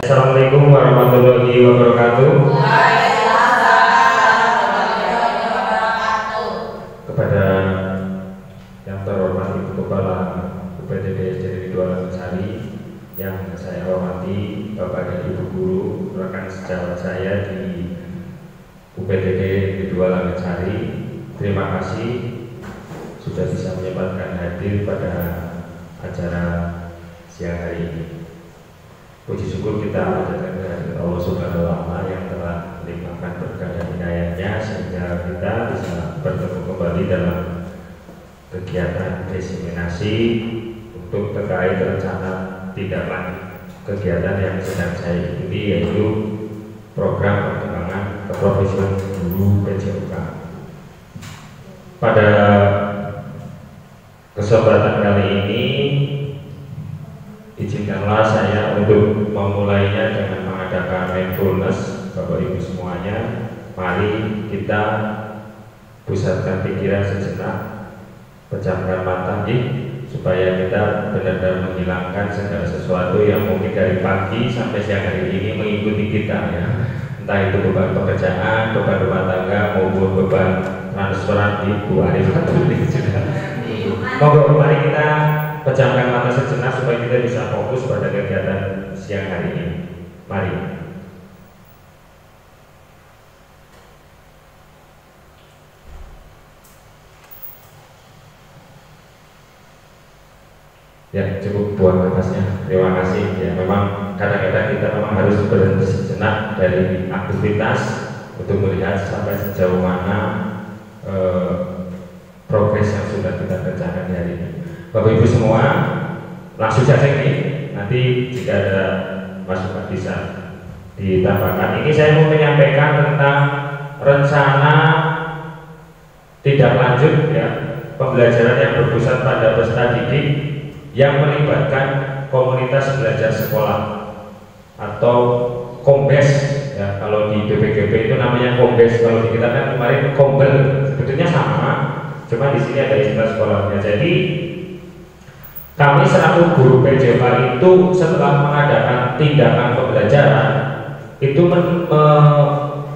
Assalamualaikum warahmatullahi wabarakatuh. Kepada yang terhormat Ibu Kepala UPTD Jadi Dua Langesari, yang saya hormati Bapak dan Ibu Guru, rekan sejawat saya di UPTD Dua Langesari, terima kasih sudah bisa menyempatkan hadir pada acara siang hari ini. Puji syukur kita panjatkan kehadirat Allah Subhanahu wa Ta'ala yang telah melimpahkan berkah dan inayahnya sehingga kita bisa bertemu kembali dalam kegiatan diseminasi untuk terkait rencana tindak lanjut kegiatan yang sedang saya ikuti, yaitu program perkembangan keprofesian guru PJOK. Pada kesempatan kali ini izinkanlah saya untuk memulainya dengan mengadakan mindfulness. Bapak Ibu semuanya, mari kita pusatkan pikiran sejenak, pejamkan mata supaya kita benar-benar menghilangkan segala sesuatu yang mungkin dari pagi sampai siang hari ini mengikuti kita, ya. Entah itu beban pekerjaan, beban rumah tangga, maupun beban transferan di Bu Arif. Monggo mari kita pejamkan mata sejenak supaya kita bisa fokus pada kegiatan siang hari ini. Mari. Ya, cukup buang nafasnya. Terima kasih. Ya, memang kadang-kadang kita memang harus berhenti sejenak dari aktivitas untuk melihat sampai sejauh mana progres yang sudah kita kerjakan hari ini. Bapak Ibu semua, langsung saja nih. Nanti jika ada masukan bisa ditambahkan. Ini saya mau menyampaikan tentang rencana tindak lanjut, ya, pembelajaran yang berpusat pada peserta didik yang melibatkan komunitas belajar sekolah atau kombes, ya. Kalau di BPGP itu namanya kombes, kalau di kita kan kemarin kombel, sebetulnya sama, cuma di sini ada istilah sekolahnya. Jadi kami selaku guru PJOK itu setelah mengadakan tindakan pembelajaran itu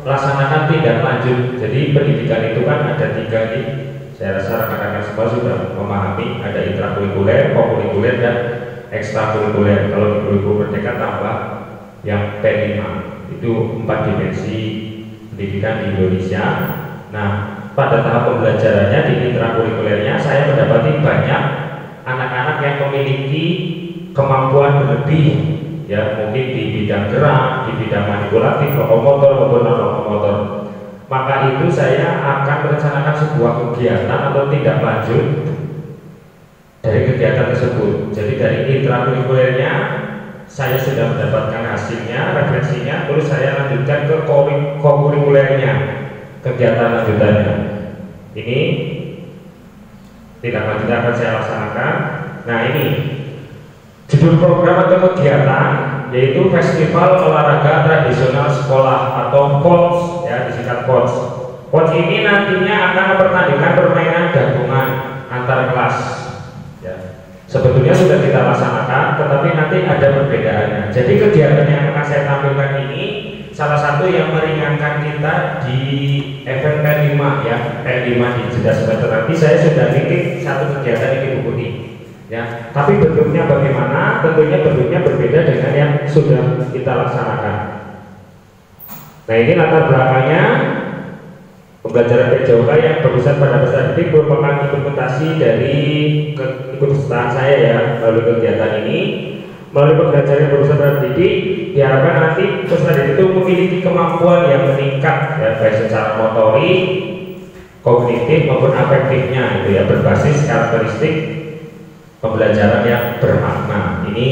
melaksanakan tindak lanjut. Jadi pendidikan itu kan ada 3 nih. Saya rasa rekan-rekan semua sudah memahami, ada intrakurikuler, kokurikuler, dan ekstrakurikuler. Kalau di kurikulum merdeka tambah yang P5, itu 4 dimensi pendidikan di Indonesia. Nah, pada tahap pembelajarannya di intrakurikulernya saya mendapati banyak anak-anak yang memiliki kemampuan berlebih, ya, mungkin di bidang gerak, di bidang manipulatif, lokomotor maupun non-lokomotor. Maka itu saya akan merencanakan sebuah kegiatan atau tindak lanjut dari kegiatan tersebut. Jadi dari intrakurikulernya saya sudah mendapatkan hasilnya, referensinya, terus saya lanjutkan ke kokurikulernya, kegiatan lanjutannya. Ini tindak lanjut akan saya laksanakan. Nah, ini judul program atau kegiatan yaitu Festival Olahraga Tradisional Sekolah atau POTS, ya, disingkat POTS. POTS ini nantinya akan mempertandingkan permainan gabungan antar kelas, ya. Sebetulnya sudah kita laksanakan, tetapi nanti ada perbedaannya. Jadi kegiatan yang akan saya tampilkan ini salah satu yang meringankan kita di event P5, ya, P5 di jeda semester nanti saya sudah bikin satu kegiatan yang diikuti, ya. Tapi bentuknya bagaimana? Tentunya bentuknya berbeda dengan yang sudah kita laksanakan. Nah, ini latar belakangnya pembelajaran PJOK yang berpusat pada peserta didik merupakan implementasi dari keikutsertaan saya, ya, melalui kegiatan ini. Melalui pembelajaran yang berpusat pada didik diharapkan nanti peserta didik itu memiliki kemampuan yang meningkat, ya, baik secara motorik, kognitif maupun afektifnya, itu, ya, berbasis karakteristik pembelajaran yang bermakna. Ini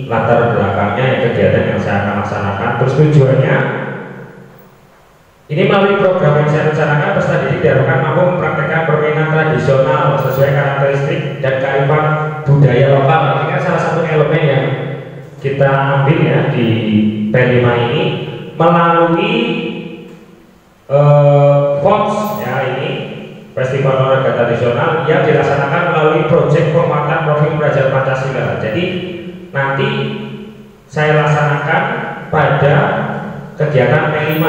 latar belakangnya yang kegiatan yang saya akan laksanakan. Terus tujuannya, ini melalui program yang saya rencanakan peserta didik diharapkan mampu mempraktekkan permainan tradisional sesuai karakteristik dan kearifan budaya lokal. Ini kan salah satu elemen yang kita ambil, ya, di P5 ini melalui FOTS, ya, ini Festival Olahraga Tradisional yang dilaksanakan melalui proyek penguatan profil pelajar Pancasila. Jadi nanti saya laksanakan pada kegiatan P5,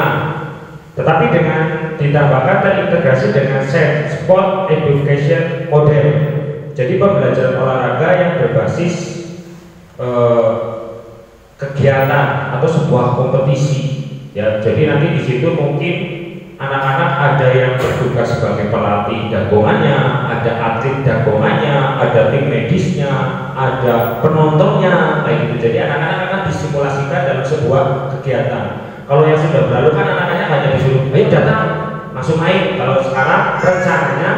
tetapi dengan ditambahkan terintegrasi dengan sport education model. Jadi pembelajaran olahraga yang berbasis kegiatan atau sebuah kompetisi. Ya, jadi nanti di situ mungkin anak-anak ada yang bertugas sebagai pelatih jagongannya, ada atlet jagongannya, ada tim medisnya, ada penontonnya, kayak gitu. Jadi anak-anak akan disimulasikan dalam sebuah kegiatan. Kalau yang sudah berlalu kan anak-anaknya hanya disuruh, ayo datang, langsung main. Kalau sekarang rencananya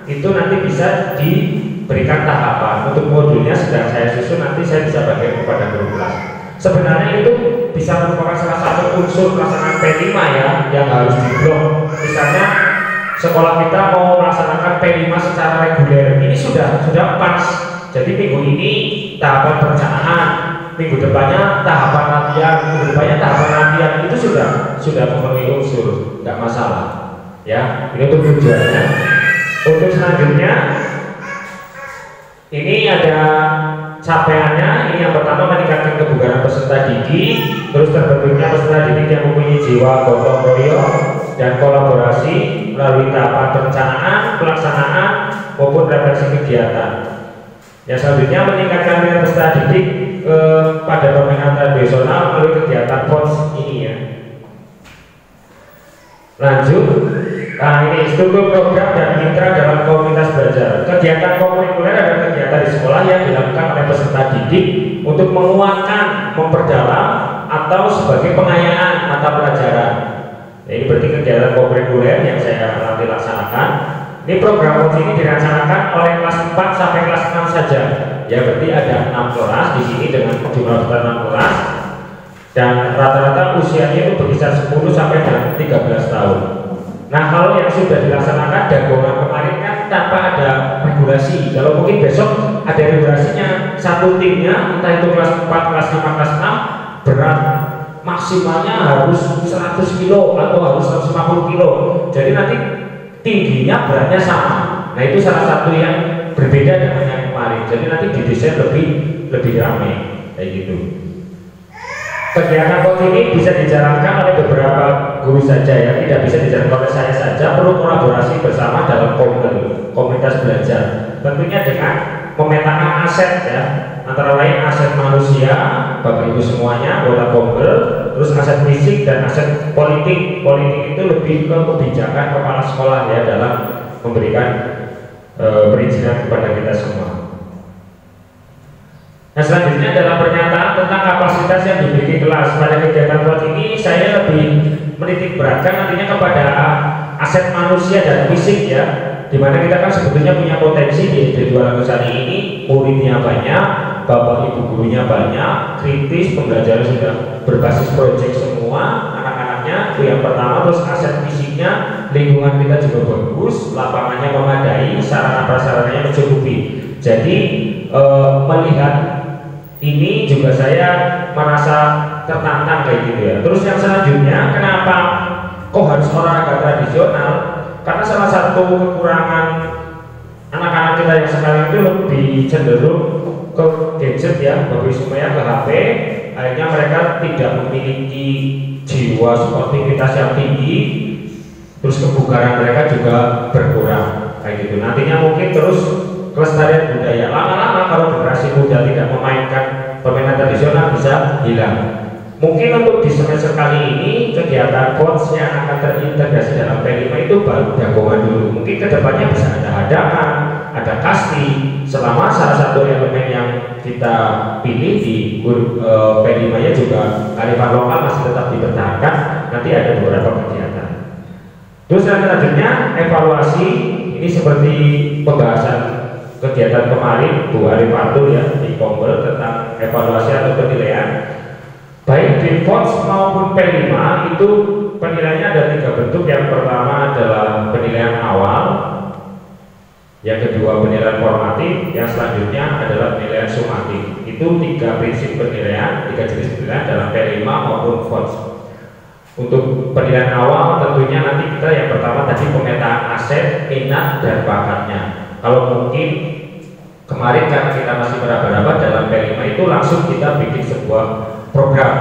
itu nanti bisa diberikan tahapan. Untuk modulnya sedang saya susun, nanti saya bisa bagi kepada guru kelas. Sebenarnya itu bisa merupakan salah satu unsur pelaksanaan P5 ya, yang harus diblok. Misalnya sekolah kita mau melaksanakan P5 secara reguler, ini sudah pas. Jadi minggu ini tahapan perencanaan, minggu depannya tahapan latihan, minggu depannya tahapan latihan, itu sudah memenuhi unsur, nggak masalah. Ya, ini untuk tujuannya. Untuk selanjutnya, ini ada capaiannya. Ini yang pertama meningkatkan kebugaran peserta didik, terus terbentuknya peserta didik yang mempunyai jiwa gotong royong dan kolaborasi melalui tahapan perencanaan, pelaksanaan maupun refleksi kegiatan. Yang selanjutnya meningkatkan minat peserta didik pada permainan tradisional melalui kegiatan PONS ini ya. Lanjut. Nah, ini struktur program dan mitra dalam komunitas belajar. Kegiatan kokurikuler adalah kegiatan di sekolah yang dilakukan oleh peserta didik untuk menguatkan, memperdalam, atau sebagai pengayaan mata pelajaran. Nah, ini berarti kegiatan kokurikuler yang saya nanti laksanakan. Ini program ini dirancangkan oleh kelas 4 sampai kelas 6 saja. Ya, berarti ada 6 kelas di sini dengan jumlah 6 kelas. Dan rata-rata usianya itu berkisar 10 sampai dengan 13 tahun. Nah, kalau yang sudah dilaksanakan dagongan kemarin kan tanpa ada regulasi. Kalau mungkin besok ada regulasinya, satu timnya entah itu kelas 4, kelas 5, kelas 6 berat maksimalnya harus 100 kilo atau harus 150 kilo. Jadi nanti tingginya beratnya sama. Nah, itu salah satu yang berbeda dengan yang kemarin. Jadi nanti didesain lebih ramai kayak gitu. Kegiatan PONS ini bisa dijalankan oleh beberapa guru saja ya, tidak bisa dijalankan oleh saya saja, perlu kolaborasi bersama dalam komunitas belajar. Tentunya dengan memetakan aset ya, antara lain aset manusia, Bapak Ibu semuanya, anggota Kombel, terus aset fisik dan aset politik. Politik itu lebih ke kebijakan kepala sekolah ya dalam memberikan perizinan kepada kita semua. Nah, selanjutnya adalah pernyataan tentang kapasitas yang dimiliki kelas. Pada kegiatan PONS ini saya lebih menitik beratkan nantinya kepada aset manusia dan fisik ya, dimana kita kan sebetulnya punya potensi di SD 2 Langusari ini, muridnya banyak, bapak ibu gurunya banyak, kritis, pembelajaran sudah berbasis proyek semua, anak-anaknya itu yang pertama. Terus aset fisiknya, lingkungan kita juga bagus, lapangannya memadai, sarana prasarananya mencukupi. Jadi melihat ini juga saya merasa tertantang kayak gitu ya. Terus yang selanjutnya, kenapa kok harus olahraga tradisional? Karena salah satu kekurangan anak-anak kita yang sekarang itu lebih cenderung ke gadget ya, lebih semuanya ke HP. Akhirnya mereka tidak memiliki jiwa sportivitas yang tinggi. Terus kebugaran mereka juga berkurang kayak gitu. Nantinya mungkin terus kelestarian budaya lama-lama kalau generasi muda tidak memainkan permainan tradisional bisa hilang. Mungkin untuk di semester kali ini kegiatan PONS yang akan terintegrasi dalam P5 itu baru jagongan dulu. Mungkin kedepannya bisa ada hadapan, ada kasti, selama salah satu elemen yang kita pilih di P5 nya juga kearifan lokal masih tetap dipertahankan. Nanti ada beberapa kegiatan. Terus selanjutnya evaluasi, ini seperti pembahasan kegiatan kemarin Bu Arif Fatul ya di Kombel tentang evaluasi atau penilaian. Baik di PONS maupun P5 itu penilaiannya ada 3 bentuk. Yang pertama adalah penilaian awal, yang kedua penilaian formatif, yang selanjutnya adalah penilaian sumatif. Itu 3 prinsip penilaian, 3 jenis penilaian dalam P5 maupun PONS. Untuk penilaian awal tentunya nanti kita yang pertama tadi pemetaan aset, minat, dan bakatnya. Kalau mungkin kemarin karena kita masih meraba-raba dalam P5 itu langsung kita bikin sebuah program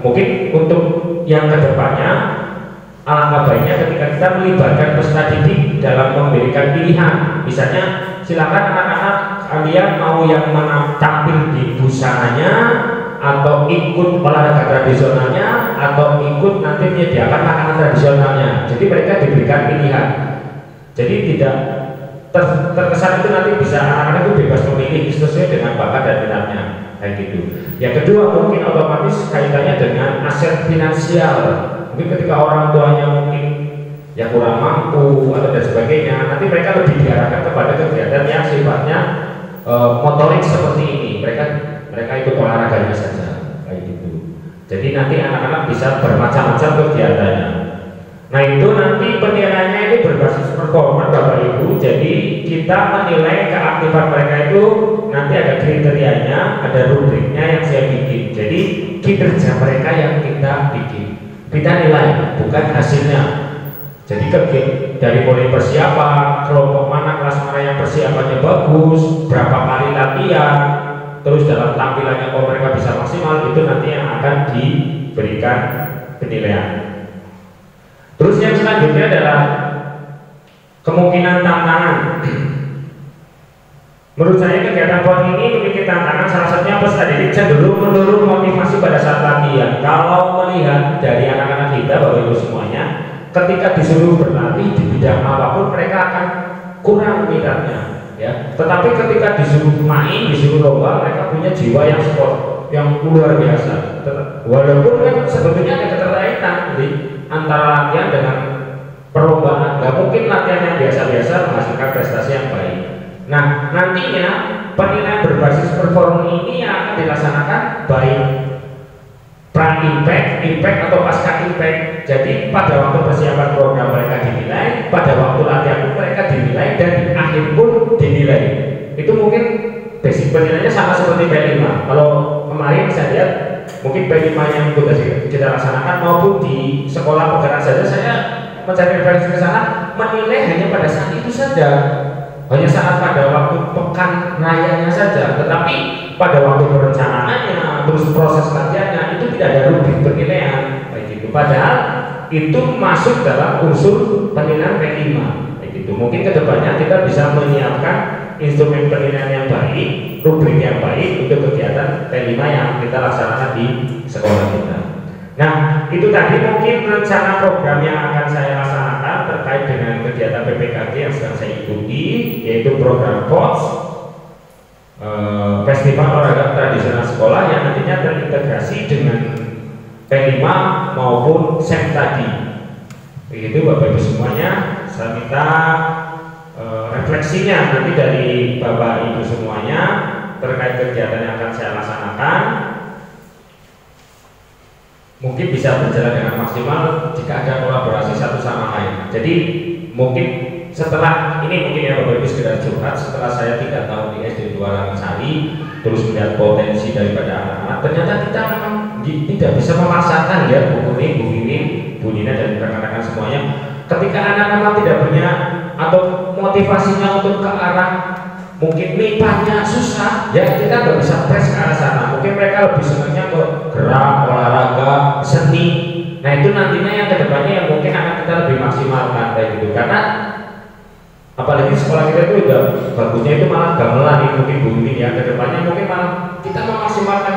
Mungkin untuk yang kedepannya alangkah baiknya ketika kita melibatkan peserta didik dalam memberikan pilihan. Misalnya silakan anak-anak kalian mau yang mana tampil di busananya, atau ikut olahraga tradisionalnya, atau ikut nanti menyediakan makanan tradisionalnya. Jadi mereka diberikan pilihan. Jadi tidak terkesan itu nanti bisa anak-anak itu bebas memilih sesuai dengan bakat dan minatnya, kayak gitu. Yang kedua mungkin otomatis kaitannya dengan aset finansial. Mungkin ketika orang tuanya mungkin ya kurang mampu atau dan sebagainya, nanti mereka lebih diarahkan kepada kegiatan yang sifatnya motorik seperti ini. Mereka ikut olahraganya saja, kayak gitu. Jadi nanti anak-anak bisa bermacam-macam kegiatannya. Nah itu nanti penilaiannya itu berbasis performa Bapak Ibu. Jadi kita menilai keaktifan mereka itu nanti ada kriterianya, ada rubriknya yang saya bikin. Jadi kinerja mereka yang kita bikin, kita nilai, bukan hasilnya. Jadi dari mulai persiapan, kelompok mana, kelas mana yang persiapannya bagus, berapa kali latihan, terus dalam tampilannya kalau mereka bisa maksimal, itu nanti yang akan diberikan penilaian. Terus yang selanjutnya adalah kemungkinan tantangan. Menurut saya kegiatan PON ini memiliki tantangan. Salah satunya peserta didik cenderung menurun motivasi pada saat latihan. Kalau melihat dari anak-anak kita, Bapak Ibu semuanya, ketika disuruh berlatih di bidang apapun mereka akan kurang minatnya, ya. Tetapi ketika disuruh main, disuruh lomba, mereka punya jiwa yang sport, yang luar biasa. Walaupun kan sebetulnya ada keterkaitan antara latihan dengan perlombaan. Gak mungkin latihan yang biasa-biasa menghasilkan prestasi yang baik. Nah, nantinya penilaian berbasis performa ini yang akan dilaksanakan baik pra-impact, impact atau pasca impact. Jadi pada waktu persiapan program mereka dinilai, pada waktu latihan pun mereka dinilai, dan di akhir pun dinilai. Itu mungkin basic penilaiannya sama seperti P5. Kalau kemarin saya lihat mungkin P5 yang kita laksanakan maupun di sekolah penggerak saja, saya mencari referensi ke sana, menilai hanya pada saat itu saja, hanya saat pada waktu pekan rayanya saja. Tetapi pada waktu perencanaannya, terus proses latihannya itu tidak ada rubrik penilaian, kayak gitu. Padahal itu masuk dalam unsur penilaian P5, kayak gitu. Mungkin kedepannya kita bisa menyiapkan instrumen penilaian yang baik, rubrik yang baik untuk kegiatan P5 yang kita laksanakan di sekolah kita. Nah, itu tadi mungkin rencana program yang akan saya laksanakan terkait dengan kegiatan PPKG yang sedang saya ikuti, yaitu program POTS, Festival Olahraga Tradisional Sekolah, yang nantinya terintegrasi dengan P5 maupun SEM tadi. Begitu Bapak Ibu semuanya, saya minta refleksinya nanti dari Bapak Ibu semuanya terkait kegiatan yang akan saya laksanakan. Mungkin bisa berjalan dengan maksimal jika ada kolaborasi satu sama lain. Jadi mungkin setelah ini, mungkin ya Bapak Ibu sekedar curhat, setelah saya 3 tahun di SD 2 Langasari, terus melihat potensi daripada anak-anak, ternyata kita memang tidak bisa memaksakan ya Bu Kuning, Bu Mimin, Bu Nina dan rekan-rekan semuanya. Ketika anak-anak tidak punya atau motivasinya untuk ke arah mungkin MIPA-nya susah, ya kita nggak bisa press ke arah sana. Mungkin mereka lebih senangnya ke gerak, olahraga, seni. Nah itu nantinya yang kedepannya yang mungkin akan kita lebih maksimalkan kayak gitu. Karena apalagi sekolah kita itu udah bagusnya itu malah gamelan, mungkin Bu Mimin ya, kedepannya mungkin malah kita memaksimalkan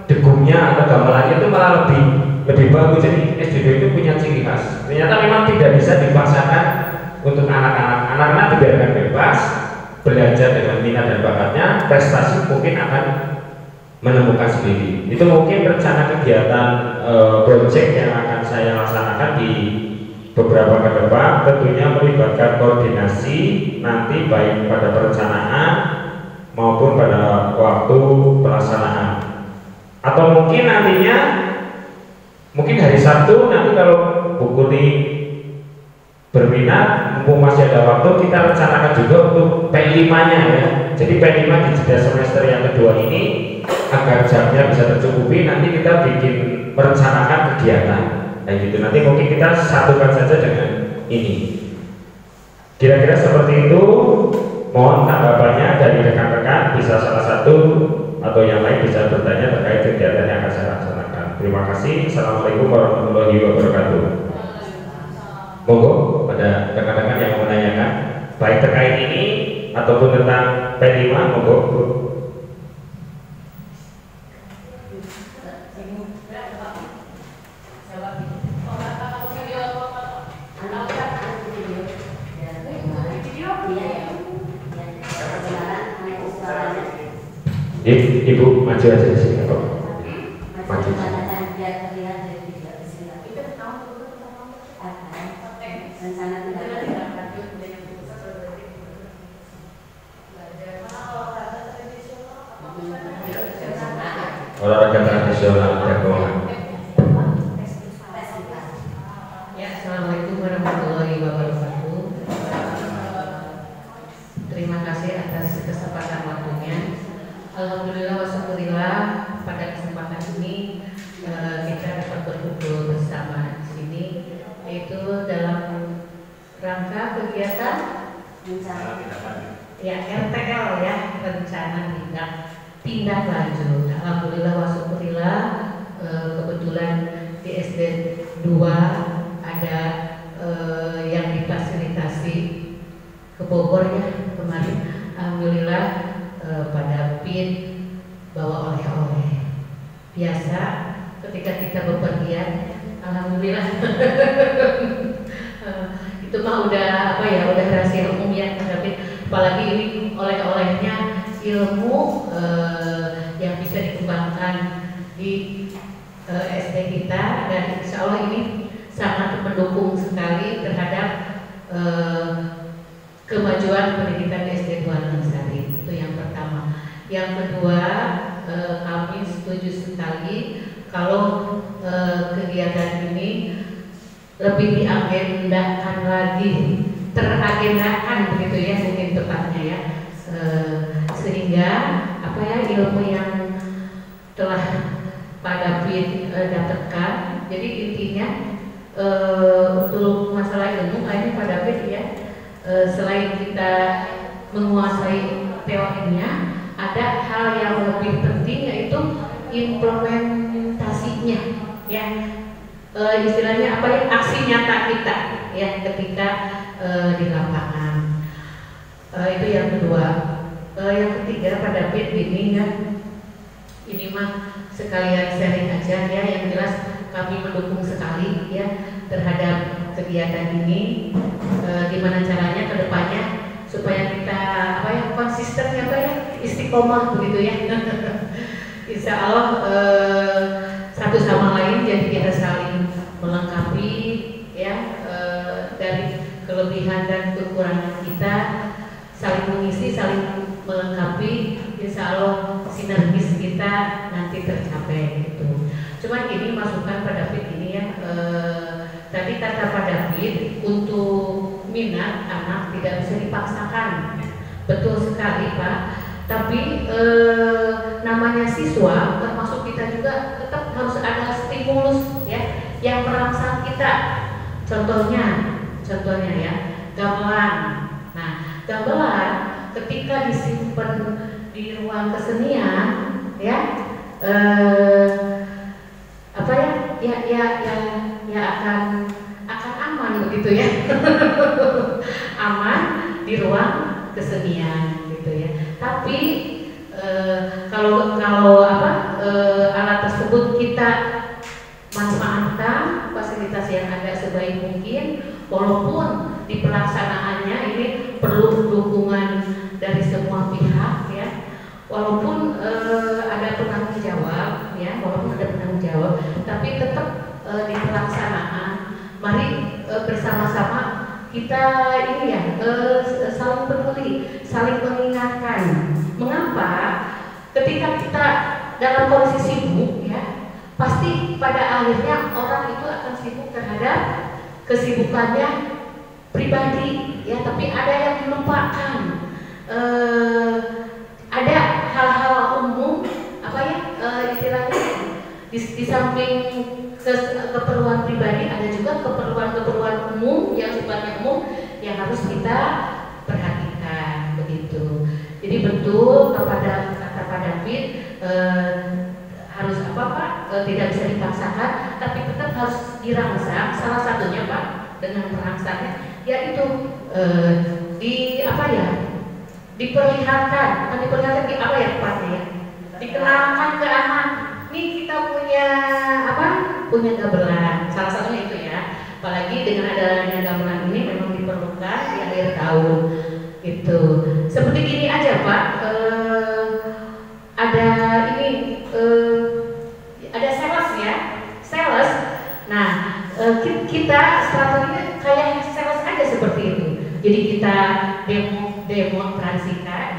degumnya atau gamelannya itu malah lebih bagus. Jadi SD2 itu punya ciri khas. Ternyata memang tidak bisa dipaksakan untuk anak-anak. Anak-anak dibiarkan bebas belajar dengan minat dan bakatnya, prestasi mungkin akan menemukan sendiri. Itu mungkin rencana kegiatan project yang akan saya laksanakan di beberapa ke depan, tentunya melibatkan koordinasi nanti baik pada perencanaan maupun pada waktu pelaksanaan. Atau mungkin nantinya mungkin hari Sabtu nanti kalau Bu Kuning berminat, mumpung masih ada waktu, kita rencanakan juga untuk P5-nya ya. Jadi P5 di jeda semester yang kedua ini, agar jamnya bisa tercukupi, nanti kita bikin merencanakan kegiatan kayak gitu. Nanti mungkin kita satukan saja dengan ini. Kira-kira seperti itu. Mohon tanggapannya dari rekan-rekan, bisa salah satu atau yang lain bisa bertanya terkait kegiatan yang akan saya laksanakan. Terima kasih. Assalamualaikum warahmatullahi wabarakatuh. Monggo, ada rekan-rekan yang mau menanyakan baik terkait ini ataupun tentang P5, monggo. Ibu maju aja di sini kok. Maju. Olahraga tradisional jagongan. Ya, assalamualaikum warahmatullahi wabarakatuh. Terima kasih atas kesempatan waktunya. Alhamdulillah wasyukurillah, pada kesempatan ini kita dapat berkumpul bersama di sini, yaitu dalam rangka kegiatan ya RTL ya, rencana tindak lanjut. Alhamdulillah wasyukurillah, kebetulan di SD 2 ada yang difasilitasi ke Bogor ya kemarin. Alhamdulillah pada PIN bawa oleh-oleh. Biasa ketika kita bepergian, alhamdulillah itu mah udah apa ya, udah rahasia umum ya, tapi apalagi ini oleh-olehnya ilmu yang bisa dikembangkan di SD kita, dan insya Allah ini sangat mendukung sekali terhadap kemajuan pendidikan di SD 2 Nagasari. Itu yang pertama. Yang kedua, kami setuju sekali kalau kegiatan ini lebih diagendakan lagi, teragendakan begitu ya mungkin tepatnya ya, sehingga apa ya, ilmu yang telah Pak David dapatkan. Jadi intinya untuk masalah ilmu kayaknya Pak David ya, selain kita menguasai teorinya, ada hal yang lebih penting yaitu implementasinya ya, istilahnya apa ya, aksi nyata kita ya ketika di lapangan. Itu yang kedua. Yang ketiga Pak David ini ya, ini mah sekalian sharing aja ya, yang jelas kami mendukung sekali ya terhadap kegiatan ini. Gimana caranya ke depannya supaya kita apa ya, konsisten apa ya, istiqomah begitu ya. Insya Allah satu sama lain, jadi kita saling melengkapi ya, dari kelebihan dan kekurangan kita, saling mengisi, saling melengkapi. Insya Allah sinergis kita nanti tercapai gitu. Cuman ini masukan Pak David ini ya, tadi kata Pak David untuk minat anak tidak bisa dipaksakan. Betul sekali Pak. Tapi namanya siswa, termasuk kita juga tetap harus ada stimulus ya yang merangsang kita. Contohnya ya gamelan. Nah, gamelan ketika disimpan di ruang kesenian ya, apa ya akan aman begitu ya. Aman di ruang kesenian gitu ya. Tapi kalau alat tersebut kita manfaatkan, fasilitas yang ada sebaik mungkin, walaupun di pelaksanaannya ini perlu dukungan dari semua pihak ya, walaupun ada penanggung jawab ya, tapi tetap di pelaksanaan mari bersama-sama kita ini ya, saling peduli, saling mengingatkan. Mengapa? Ketika kita dalam kondisi sibuk ya, pasti pada akhirnya orang itu akan sibuk terhadap kesibukannya pribadi ya, tapi ada yang melupakan ada hal-hal umum apa ya, istilahnya di samping keperluan pribadi ada juga keperluan umum yang sifatnya umum yang harus kita perhatikan begitu. Jadi betul kepada kata Pak David, harus apa Pak? Tidak bisa dipaksakan, tapi tetap harus dirangsang. Salah satunya Pak dengan merangsangnya, yaitu di apa ya? Diperlihatkan, bukan diperlihatkan di apa ya tepatnya ya? Dikenalkan ke anak. Nih kita punya apa? Punya gamelan. Salah satunya itu ya. Apalagi dengan adanya gamelan ini memang diperlukan di akhir tahun. Itu seperti gini aja Pak. Ada ini ada sales ya, sales. Nah kita strateginya kayak sales aja seperti itu. Jadi kita demonstrasikan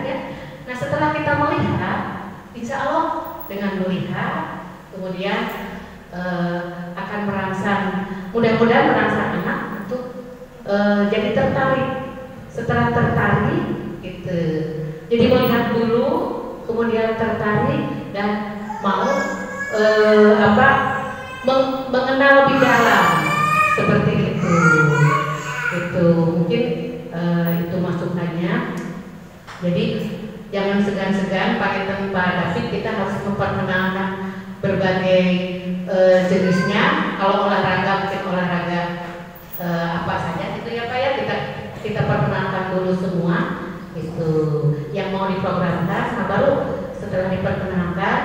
ya. Nah setelah kita melihat, insya Allah dengan melihat kemudian akan merangsang, mudah-mudahan merangsang anak untuk jadi tertarik. Setelah tertarik gitu, jadi melihat dulu, kemudian tertarik dan mau mengenal lebih dalam seperti itu. Itu mungkin itu masukannya. Jadi jangan segan-segan Pak Eten, Pak David, kita harus memperkenalkan berbagai jenisnya. Kalau olahraga mungkin olahraga apa saja itu ya Pak ya, kita perkenalkan dulu semua itu yang mau diprogramkan. Nah baru setelah diperkenalkan,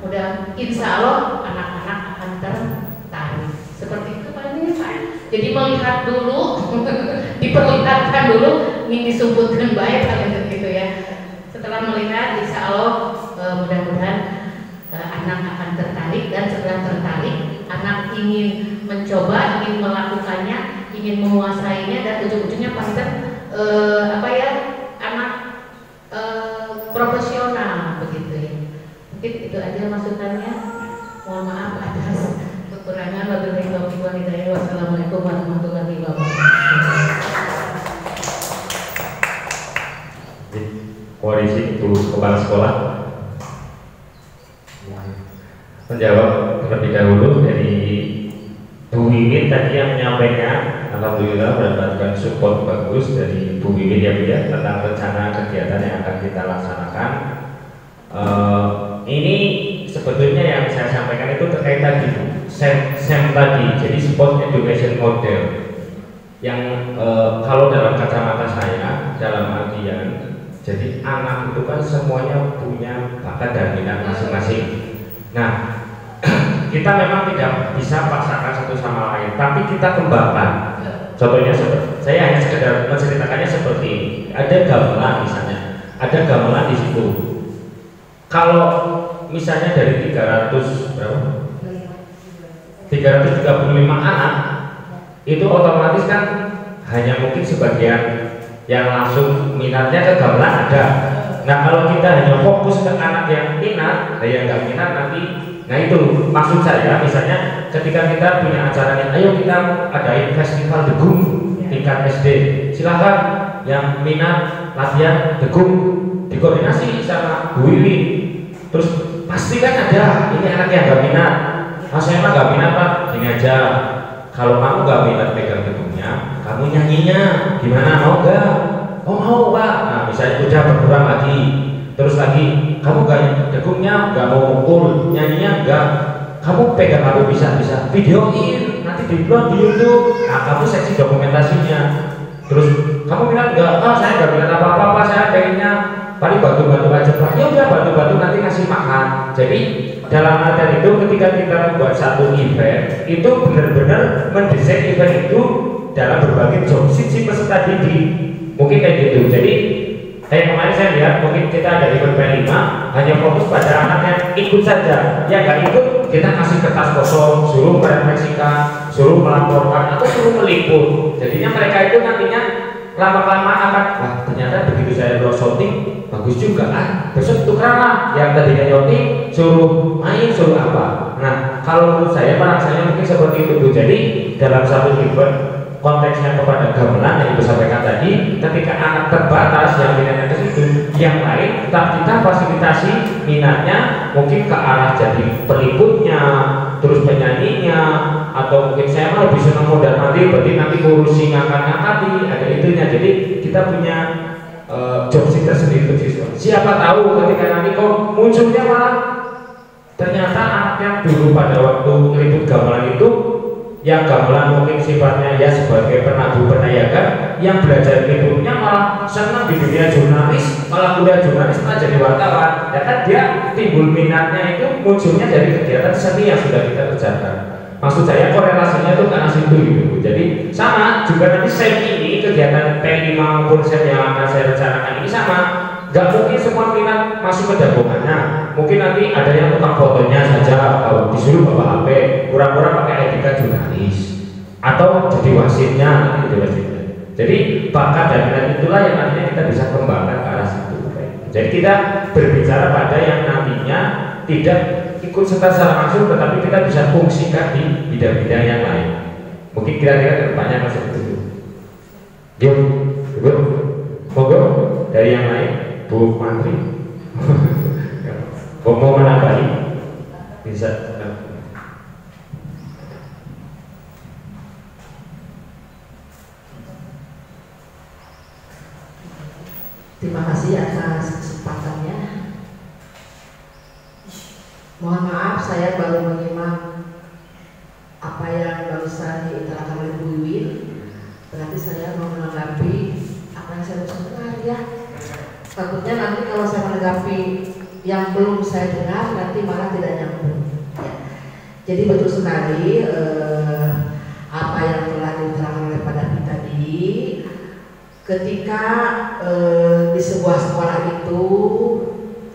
udah insya Allah anak-anak akan tertarik seperti itu Pak ini Pak. Jadi melihat dulu, diperlihatkan dulu, ini disebutkan baik kalian gitu ya. Setelah melihat, insya Allah mudah-mudahan anak akan tertarik, dan setelah tertarik, anak ingin mencoba, ingin melakukannya, ingin menguasainya, dan ujung-ujungnya pasti apa ya, anak profesional begitu ya. Mungkin itu aja masukannya. Mohon maaf atas kekurangan. Wabillahi taufiq wal hidayah. Wassalamualaikum warahmatullahi wabarakatuh. Koalisi itu kepala sekolah menjawab terlebih dahulu dari Bu Wiwin tadi yang menyampaikan. Alhamdulillah mendapatkan support bagus dari Bu Wiwin ya Bu ya, tentang rencana kegiatan yang akan kita laksanakan. Ini sebetulnya yang saya sampaikan itu terkait tadi SEM tadi, jadi Sport Education Model yang kalau dalam kacamata saya, dalam artian jadi anak itu kan semuanya punya bakat dan minat masing-masing. Nah, kita memang tidak bisa paksakan satu sama lain, tapi kita kembangkan. Contohnya saya hanya sekedar menceritakannya seperti ini. Ada gamelan misalnya, ada gamelan di situ. Kalau misalnya dari 300 berapa? 335 anak, itu otomatis kan hanya mungkin sebagian yang langsung minatnya ke gamelan ada. Nah kalau kita hanya fokus ke anak yang minat, yang nggak minat nanti, nah itu maksud saya. Misalnya ketika kita punya acaranya, ayo kita adain festival degung tingkat SD, silahkan yang minat latihan degung dikoordinasi sama Bu Wiwi. Terus pasti kan ada ini anak yang nggak minat. Saya mah nggak minat Pak, gini aja. Kalau kamu nggak minat pegang degungnya, kamu nyanyinya gimana, mau nggak? Oh mau Pak. Nah misalnya udah berkurang lagi, terus lagi kamu nggak degungnya, nggak mau mukul, nyanyinya nggak, kamu pegang HP bisa videoin, nanti diupload di YouTube. Nah kamu seksi dokumentasinya. Terus kamu minat nggak? Ah saya nggak minat apa-apa, saya pengennya paling bantu-bantu aja Pak. Ya udah bantu-bantu nanti kasih makan. Jadi dalam artian itu ketika kita membuat satu event, itu benar-benar mendesain event itu dalam berbagai job si peserta didik, mungkin kayak gitu. Jadi kayak kemarin saya lihat mungkin kita ada event P5 hanya fokus pada anak yang ikut saja, yang nggak ikut kita kasih kertas kosong, suruh merefleksikan, suruh melaporkan atau suruh meliput. Jadinya mereka itu nantinya lama-lama akan, wah ternyata begitu saya shooting bagus juga kan, besok tukeran lah, yang tadinya nyoti suruh main, suruh apa. Nah kalau menurut saya saya mungkin seperti itu Bu. Jadi dalam satu event konteksnya kepada gamelan yang Ibu sampaikan tadi, ketika anak terbatas yang minatnya ke situ, yang lain tetap kita fasilitasi minatnya mungkin ke arah jadi peliputnya, terus penyanyinya, atau mungkin saya mah lebih senang modal nanti, berarti nanti ngurusi ngangkat-ngangkati, ada itunya. Jadi kita punya job seat tersendiri untuk siswa. Siapa tahu ketika nanti kok munculnya malah Ternyata anak yang dulu pada waktu ngeliput gamelan itu, yang gamelan mungkin sifatnya ya sebagai penabuh penayakan, yang belajar ngeliputnya malah senang di dunia jurnalis, malah kuliah jurnalis, malah jadi wartawan. Ya kan dia timbul minatnya itu munculnya dari kegiatan seni yang sudah kita kerjakan. Maksud saya korelasinya itu karena situ gitu. Jadi sama juga nanti SEM ini, kegiatan P5 maupun SEM yang akan saya rencanakan ini sama. Gak mungkin semua minat masuk ke gabungannya. Mungkin nanti ada yang tukang fotonya saja, kalau disuruh bawa HP, kurang-kurang pakai etika jurnalis, atau jadi wasitnya, jadi wasitnya. Jadi bakat dan minat itulah yang nantinya kita bisa kembangkan ke arah situ. Jadi kita berbicara pada yang nantinya tidak ikut serta secara langsung, tetapi kita bisa fungsikan di bidang-bidang yang lain. Mungkin kira-kira kedepannya akan seperti itu. Yuk, monggo dari yang lain. Bu Mantri mau menambahi bisa. Terima kasih atas kesempatannya. Mohon maaf saya baru menyimak apa yang barusan diutarakan oleh Bu Wiwin. Berarti saya mau menanggapi apa yang saya barusan dengar ya. Takutnya nanti kalau saya menanggapi yang belum saya dengar nanti malah tidak nyambung. Ya. Jadi betul sekali apa yang telah diterangkan oleh Pak David tadi, ketika di sebuah sekolah itu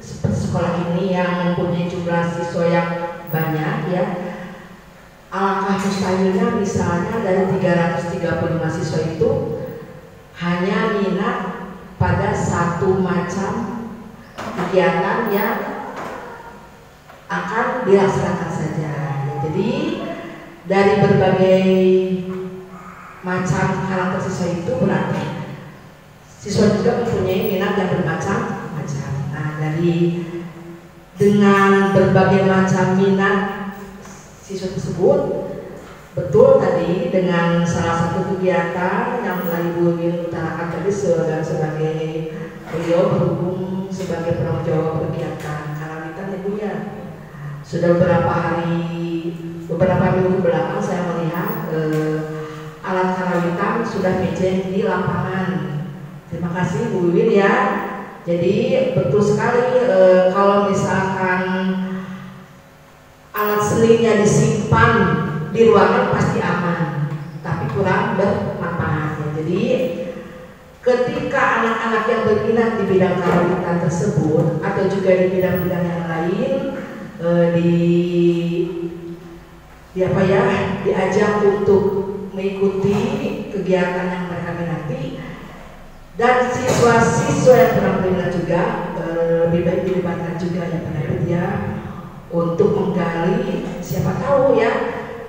seperti sekolah ini yang mempunyai jumlah siswa yang banyak ya, alangkah mustahilnya misalnya dari 335 siswa itu hanya minat pada satu macam kegiatan yang akan dilaksanakan saja. Jadi dari berbagai macam karakter siswa itu berarti siswa juga mempunyai minat yang bermacam-macam. Nah, dengan berbagai macam minat siswa tersebut, betul tadi dengan salah satu kegiatan yang telah Ibu Wiwin utarakan tadi sebagai beliau berhubung sebagai penanggung jawab kegiatan karawitan Ibu ya. Sudah beberapa minggu belakang saya melihat alat karawitan sudah mejeng di lapangan. Terima kasih Bu Wiwin ya. Jadi betul sekali kalau misalkan alat seninya disimpan di ruangan pasti aman, tapi kurang bermanfaat. Jadi ketika anak-anak yang berminat di bidang karawitan tersebut atau juga di bidang-bidang yang lain diajak untuk mengikuti kegiatan yang mereka minati, dan siswa-siswa yang kurang berminat juga lebih baik dilibatkan juga ya Pak ya, untuk menggali, siapa tahu ya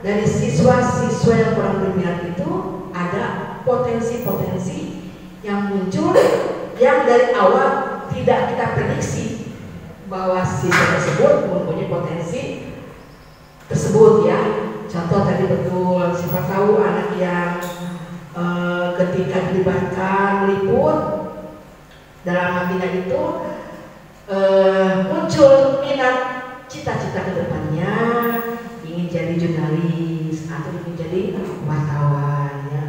dari siswa-siswa yang kurang berminat itu ada potensi-potensi yang muncul yang dari awal tidak kita prediksi bahwa siswa tersebut mempunyai potensi tersebut ya. Contoh tadi betul, siapa tahu anak yang ketika dilibatkan meliput dalam hatinya itu muncul minat cita-cita kedepannya ingin jadi jurnalis atau ingin jadi wartawan ya.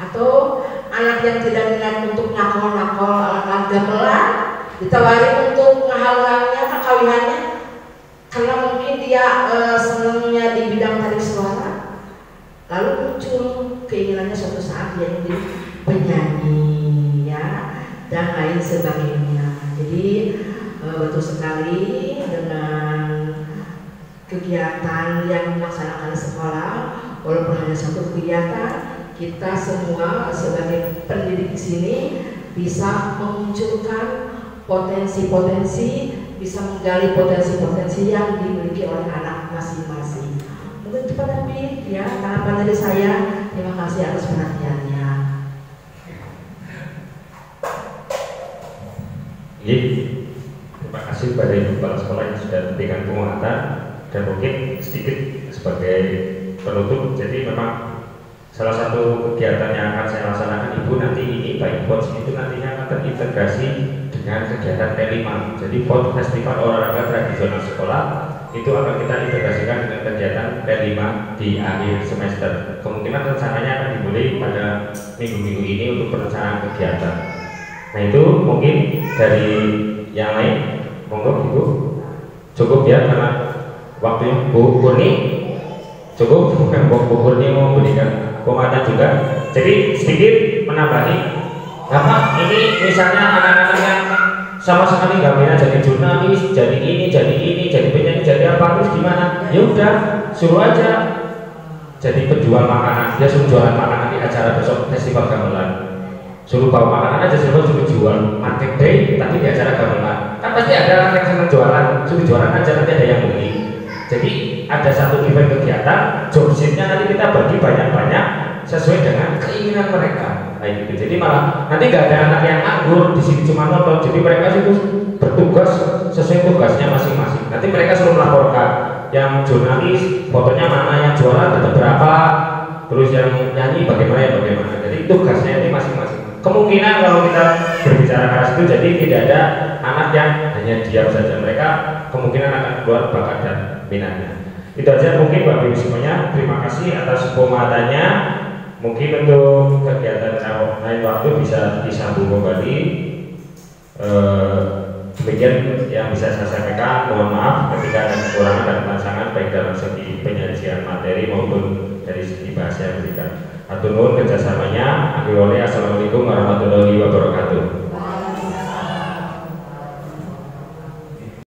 Atau anak yang tidak minat untuk nakal-nakal alat-alat gamelan ditawari untuk menghalalkannya perkawitannya karena mungkin dia senangnya di bidang tarik suara, lalu muncul keinginannya suatu saat dia menjadi penyanyi ya dan lain sebagainya. Jadi betul sekali dengan kegiatan yang dilaksanakan di sekolah, walaupun hanya satu kegiatan, kita semua sebagai pendidik di sini bisa memunculkan potensi-potensi, bisa menggali potensi-potensi yang dimiliki oleh anak masing-masing. Mungkin itu Pak David ya, harapan dari saya. Terima kasih atas perhatiannya. Terima kasih pada Ibu Kepala Sekolah yang sudah memberikan penguatan, dan mungkin sedikit sebagai penutup. Jadi memang salah satu kegiatan yang akan saya laksanakan Ibu nanti ini baik POTS itu nantinya akan terintegrasi dengan kegiatan P5. Jadi POTS Festival Olahraga Tradisional Sekolah itu akan kita integrasikan dengan kegiatan P5 di akhir semester. Kemungkinan rencananya akan dimulai pada minggu-minggu ini untuk perencanaan kegiatan. Nah itu mungkin dari yang lain, monggo Ibu. Cukup ya karena waktunya Bu Kurni cukup, bukan Bu Kurni mau memberikan komentar juga. Jadi sedikit menambahi, Bapak ini misalnya anak-anak yang sama sekali nggak minat jadi jurnalis, jadi ini, jadi penyanyi, jadi apa, terus gimana? Ya udah, suruh aja jadi penjual makanan, dia suruh jualan makanan di acara besok festival gamelan. Suruh bawa makanan aja, suruh jual market day, tapi di acara gamelan. Kan pasti ada orang yang senang jualan, suruh jualan aja nanti ada yang beli. Jadi ada satu event kegiatan, job sheet-nya nanti kita bagi banyak-banyak sesuai dengan keinginan mereka. Kayak gitu. Jadi malah nanti nggak ada anak yang nganggur di sini cuma nonton. Jadi mereka itu bertugas sesuai tugasnya masing-masing. Nanti mereka suruh melaporkan yang jurnalis fotonya mana, yang juara dapat berapa, terus yang nyanyi bagaimana. Jadi tugasnya ini masing-masing. Kemungkinan kalau kita berbicara keras itu jadi tidak ada anak yang hanya diam saja. Mereka kemungkinan akan keluar bakat dan minatnya. Itu aja mungkin Bapak Ibu semuanya. Terima kasih atas pemahamannya. Mungkin untuk kegiatan lain waktu bisa disambung kembali. Demikian yang bisa saya sampaikan. Mohon maaf ketika ada kekurangan dan tantangan baik dalam segi penyajian materi maupun dari segi bahasa yang diberikan. Atur nuhun kerjasamanya. Assalamualaikum warahmatullahi wabarakatuh.